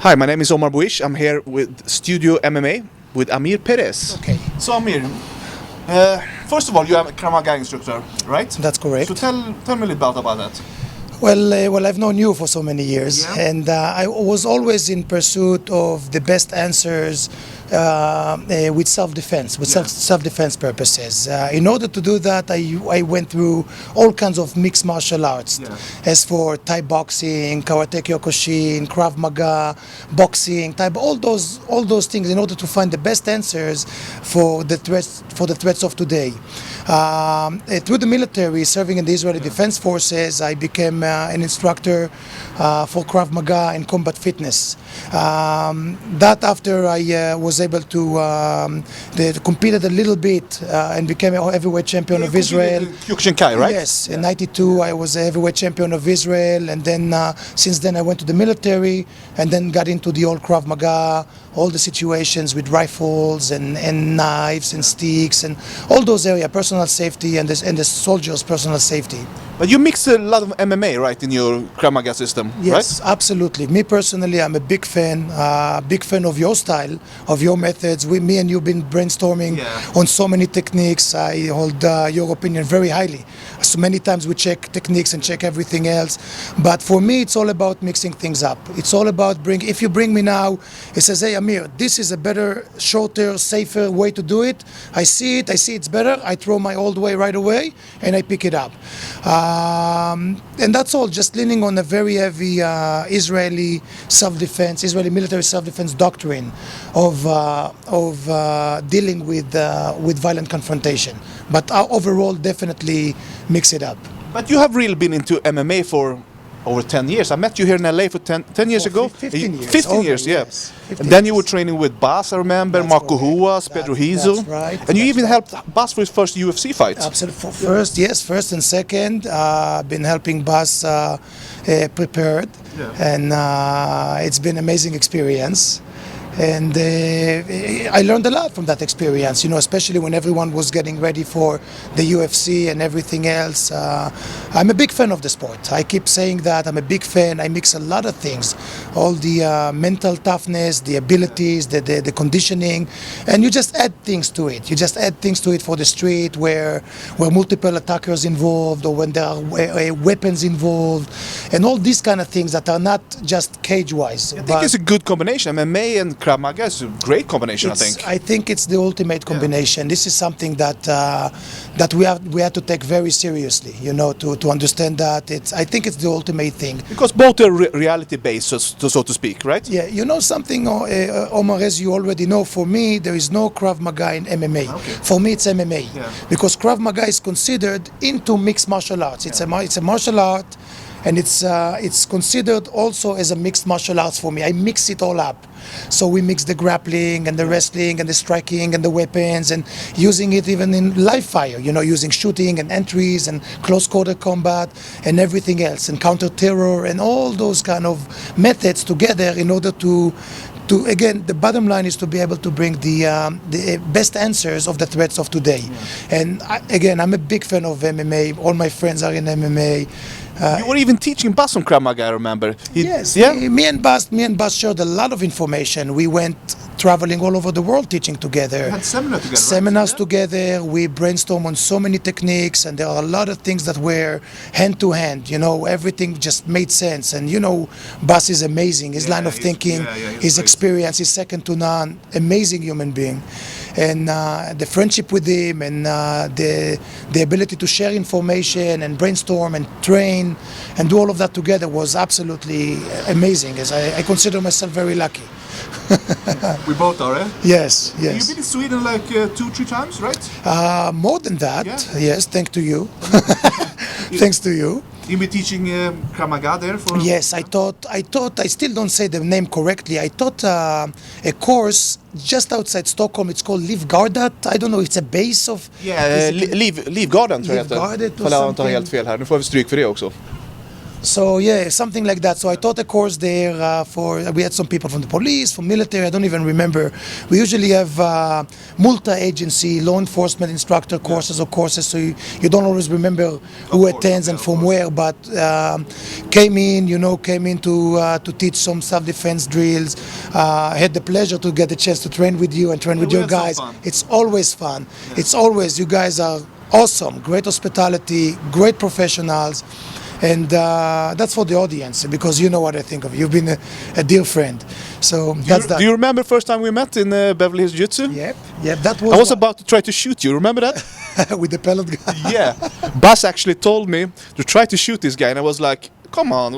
Hi, my name is Omar Bouish. I'm here with Studio MMA with Amir Perets. Okay, So Amir, first of all, you are a Krav Maga instructor, right? that's correct. So tell me a little bit about that. Well, I've known you for so many years, Yeah. and I was always in pursuit of the best answers with self-defense, with Yeah. self-defense purposes. In order to do that, I went through all kinds of mixed martial arts. Yeah. As for Thai boxing, Karate Kyokushin, Krav Maga, boxing, Thai, all those things in order to find the best answers for the threats of today. Through the military, serving in the Israeli Defense Forces, I became an instructor for Krav Maga and combat fitness. That after I was able to competed a little bit and became a heavyweight champion of Israel. Kyokushin Kai, right? Yes, in '92 I was a heavyweight champion of Israel, and then since then I went to the military and then got into the old Krav Maga, all the situations with rifles and knives and sticks and all those areas, personal safety and the soldiers' personal safety. But you mix a lot of MMA, right, in your Krav Maga system, Yes, absolutely. Me personally, I'm a big fan of your style, of your methods. Me and you've been brainstorming on so many techniques. I hold your opinion very highly. So many times we check techniques and check everything else. But for me, it's all about mixing things up. It's all about if you bring me now, it says, hey, Amir, this is a better, shorter, safer way to do it. I see it's better. I throw my old way right away and I pick it up. And that's all, just leaning on a very heavy Israeli military self-defense doctrine of dealing with violent confrontation. But overall, definitely mix it up. But you have really been into MMA for over 10 years. I met you here in LA for 10 years ago. 15 years. 15 Over, years, yeah. yes. 15 And then you were years. training with Bas, I remember, That's Marco correct. Huas, Pedro Hizo. That's right. And you That's even right. helped Bas for his first UFC fight. Absolutely. First and second. Been helping Bas prepared, and it's been an amazing experience. And I learned a lot from that experience, especially when everyone was getting ready for the UFC and everything else. I'm a big fan of the sport. I keep saying that. I'm a big fan. I mix a lot of things, all the mental toughness, the abilities, the conditioning, and you just add things to it. You just add things to it for the street where multiple attackers involved, or when there are weapons involved, and all these kind of things that are not just cage-wise. I think it's a good combination. MMA and Krav Maga is a great combination, I think. I think it's the ultimate combination. This is something that we have to take very seriously, to understand that. I think it's the ultimate thing. Because both are reality-based, so to speak, right? Yeah, something, Omar, as you already know, for me, there is no Krav Maga in MMA. Okay. For me, it's MMA. Yeah. Because Krav Maga is considered into mixed martial arts. It's a martial art, and it's considered also as a mixed martial arts for me. I mix it all up. So we mix the grappling and the wrestling and the striking and the weapons, and using it even in live fire, using shooting and entries and close quarter combat and everything else, and counter terror and all those kind of methods together in order to again, the bottom line is to be able to bring the best answers of the threats of today. And again, I'm a big fan of MMA. All my friends are in MMA. You were even teaching Bas on Krav Maga, I remember. Yes, Yeah? me and Bas shared a lot of information. We went traveling all over the world teaching together. You had Seminars together. We brainstormed on so many techniques, and there are a lot of things that were hand to hand. Everything just made sense. And Bas is amazing. His line of thinking, his experience is second to none. Amazing human being. And the friendship with him, and the ability to share information and brainstorm and train and do all of that together was absolutely amazing. As I consider myself very lucky. We both are, eh? Yes. You've been in Sweden like 2-3 times, right? More than that. Yeah. Yes, thanks to you. Thanks to you. You've been teaching Krav Maga there for... Yes, I still don't say the name correctly. I taught a course just outside Stockholm. It's called Livgardet. I don't know, it's a base of... Livgarden tror jag heter. Livgardet or Ifall jag inte har something. helt fel här. Nu får vi stryk för det också. So yeah, something like that. So I taught a course there we had some people from the police, from military, I don't even remember. We usually have multi-agency law enforcement instructor courses or courses, so you don't always remember who attends and from where, but came in to teach some self-defense drills. I had the pleasure to get the chance to train with you and train with your guys. It's always fun. Yeah. It's always, you guys are awesome, great hospitality, great professionals. And that's for the audience, because you know what I think of you. You've been a dear friend. So that's that. Do you remember first time we met in Beverly Hills Jiu-Jitsu? Yep. That was. I was about to try to shoot you. Remember that? With the pellet gun. Yeah. Bas actually told me to try to shoot this guy, and I was like, come on.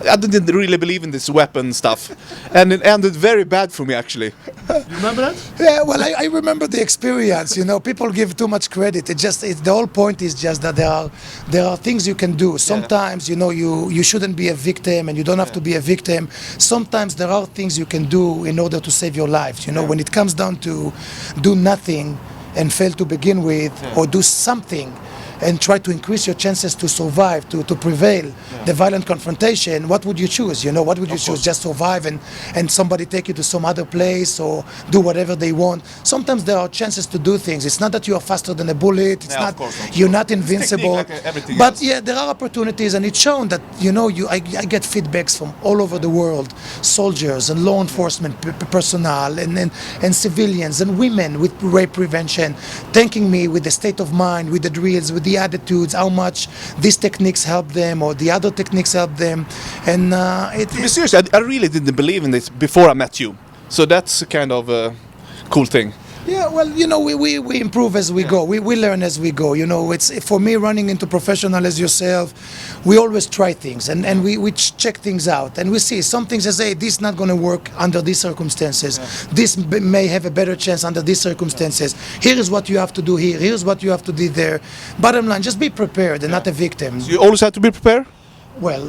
I didn't really believe in this weapon stuff. And it ended very bad for me, actually. You remember that? Yeah, well, I remember the experience. People give too much credit. The whole point is just that there are things you can do. Sometimes, you shouldn't be a victim, and you don't have to be a victim. Sometimes there are things you can do in order to save your life. When it comes down to do nothing and fail to begin with, or do something and try to increase your chances to survive, to prevail the violent confrontation, what would you choose? What would you choose? Just survive and somebody take you to some other place or do whatever they want? Sometimes there are chances to do things. It's not that you are faster than a bullet. It's not, you're not invincible. Like but yeah, there are opportunities, and it's shown that, I get feedbacks from all over the world, soldiers and law enforcement personnel and civilians and women with rape prevention, thanking me with the state of mind, with the drills, with the attitudes, how much these techniques help them or the other techniques help them. And to be serious, I really didn't believe in this before I met you. So that's kind of a cool thing. Yeah, well, we improve as we go. We learn as we go. It's for me, running into professional as yourself, we always try things and we check things out, and we see some things as, hey, this is not going to work under these circumstances. This may have a better chance under these circumstances. Here is what you have to do here. Here's what you have to do there. Bottom line, just be prepared and not a victim. So you always have to be prepared? Well,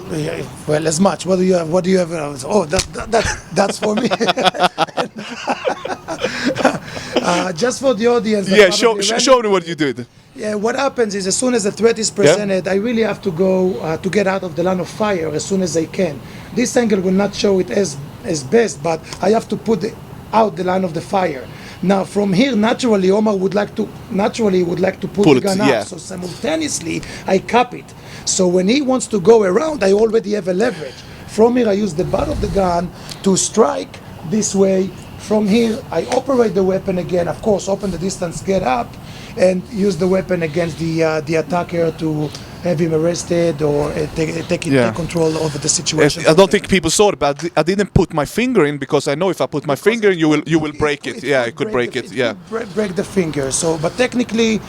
as much. What do you have? Oh, that's for me. Just for the audience. Yeah, show me what you did. Yeah, what happens is, as soon as the threat is presented, I really have to go to get out of the line of fire as soon as I can. This angle will not show it as best, but I have to put out the line of the fire. Now, from here, naturally, Omar would like to pull the gun out. So simultaneously, I cap it. So when he wants to go around, I already have a leverage. From here, I use the butt of the gun to strike this way. From here, I operate the weapon again. Of course, open the distance, get up, and use the weapon against the attacker to have him arrested or take control over the situation. I don't think people saw it, but I didn't put my finger in, because I know if I put my finger in, you will break it. Yeah, it could break it. Yeah, break the finger. So, but technically,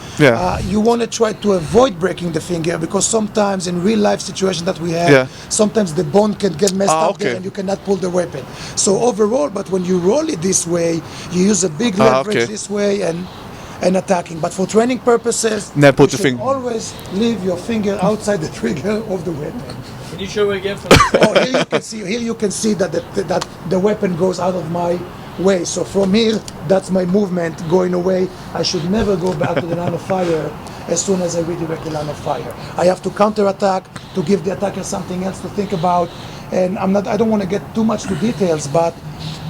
you want to try to avoid breaking the finger, because sometimes in real life situation that we have, sometimes the bone can get messed up there and you cannot pull the weapon. So overall, but when you roll it this way, you use a big leverage this way and attacking. But for training purposes, you should always leave your finger outside the trigger of the weapon. Can you show again? Here you can see that the weapon goes out of my way. So from here, that's my movement going away. I should never go back to the line of fire as soon as I redirect the line of fire. I have to counterattack to give the attacker something else to think about. And I don't want to get too much to details, but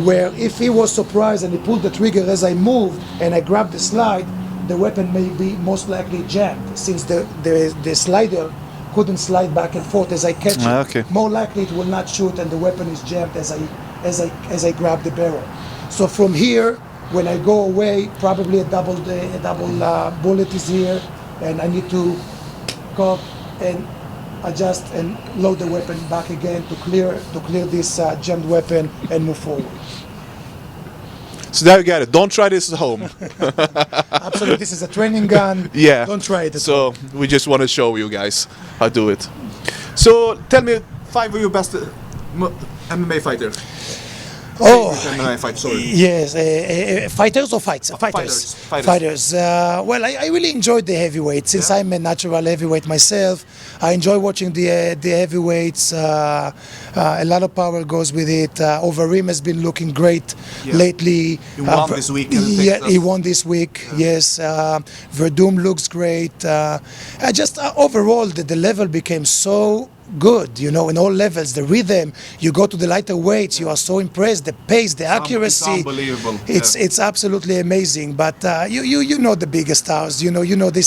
where if he was surprised and he pulled the trigger as I moved and I grabbed the slide, the weapon may be most likely jammed, since the slider couldn't slide back and forth as I catch it. More likely it will not shoot, and the weapon is jammed as I grab the barrel. So from here, when I go away, probably a double bullet is here, and I need to cock and adjust and load the weapon back again to clear this jammed weapon and move forward. So there you get it. Don't try this at home. Absolutely, this is a training gun. Yeah. Don't try it at home. So we just want to show you guys how to do it. So tell me 5 of your best MMA fighters. MMA fight, sorry. Yes, fighters or fights? Fighters. Well, I really enjoyed the heavyweights, since I'm a natural heavyweight myself. I enjoy watching the heavyweights. A lot of power goes with it. Overeem has been looking great lately. He won this week. He won this week. Yes. Verdum looks great. Overall, the level became so good, you know, in all levels. The rhythm, you go to the lighter weights, you are so impressed. The pace, the accuracy, It's unbelievable. It's absolutely amazing. But you know the biggest stars. You know they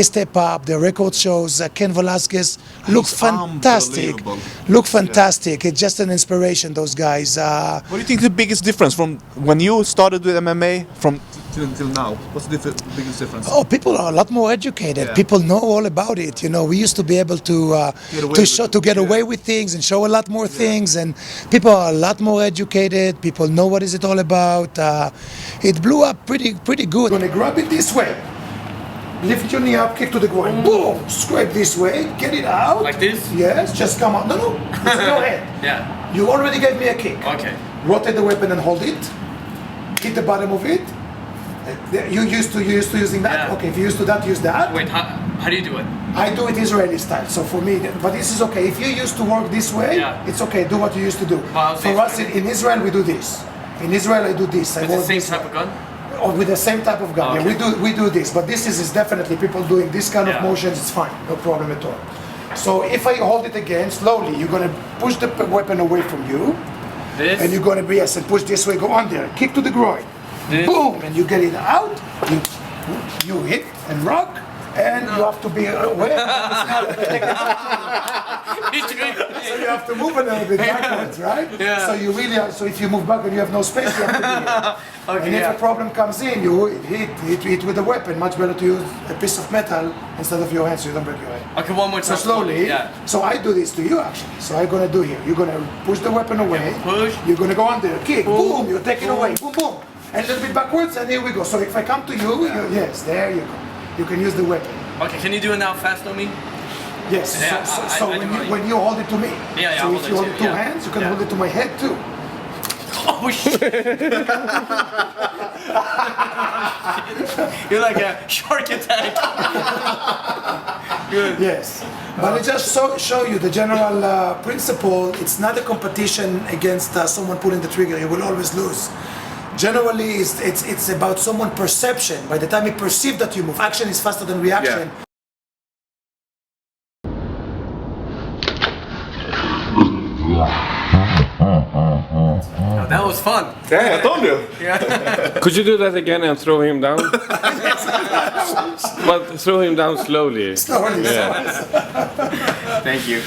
step up. The record shows Ken Velasquez look He's fantastic. unbelievable. Look fantastic. It's just an inspiration. Those guys. What do you think the biggest difference from when you started with MMA from till now? What's the biggest difference? Oh, people are a lot more educated. Yeah. People know all about it. You know, we used to be able to get away with things and show a lot more things, and people are a lot more educated. People know what is it all about. It blew up pretty good. Gonna grab it this way, lift your knee up, kick to the groin, boom, scrape this way, get it out. Like this? Yes, just come out. No, it's in your head. Yeah. You already gave me a kick. Okay. Rotate the weapon and hold it. Hit the bottom of it. You used to using that? Yeah. Okay, if you used to that, use that. Wait, how do you do it? I do it Israeli style, so for me, but this is okay. If you used to work this way, Yeah. it's okay, do what you used to do. Well, For us in Israel, we do this. In Israel, I do this. I With the work same this type way. of gun? Or with the same type of gun. Okay. Yeah, we do this, but this is definitely people doing this kind of Yeah. motions. It's fine, no problem at all. So if I hold it again slowly, you're gonna push the weapon away from you, This? and you're gonna and push this way, go under, kick to the groin, This? boom, and you get it out. You hit and rock, and you have to be aware. So you have to move a little bit backwards, right? Yeah. So you really so if you move back and you have no space, you have to be here. Okay, And if yeah. a problem comes in, you hit with a weapon. Much better to use a piece of metal instead of your hand, so you don't break your head. Okay, one more So time. slowly. Yeah. So I do this to you actually. So I'm gonna do here. You're gonna push the weapon away. Push. You're gonna go under, kick, Boom. boom. You take it away, boom, boom, and a little bit backwards, and here we go. So if I come to you, yes, there you go. You can use the weapon. Okay, can you do it now fast on me? Yes. Yeah, So I do when you hold it to me. Yeah, So I'll if hold you it hold to it you, two yeah. hands, you can Yeah. hold it to my head too. Oh shit! You're like a shark attack. Good. Yes. But it just show you the general principle. It's not a competition against someone pulling the trigger. You will always lose. Generally, it's about someone perception. By the time he perceives that you move, action is faster than reaction. Oh, that was fun. Yeah, I told you. Could you do that again and throw him down? But throw him down slowly. Slowly. Yeah. Thank you.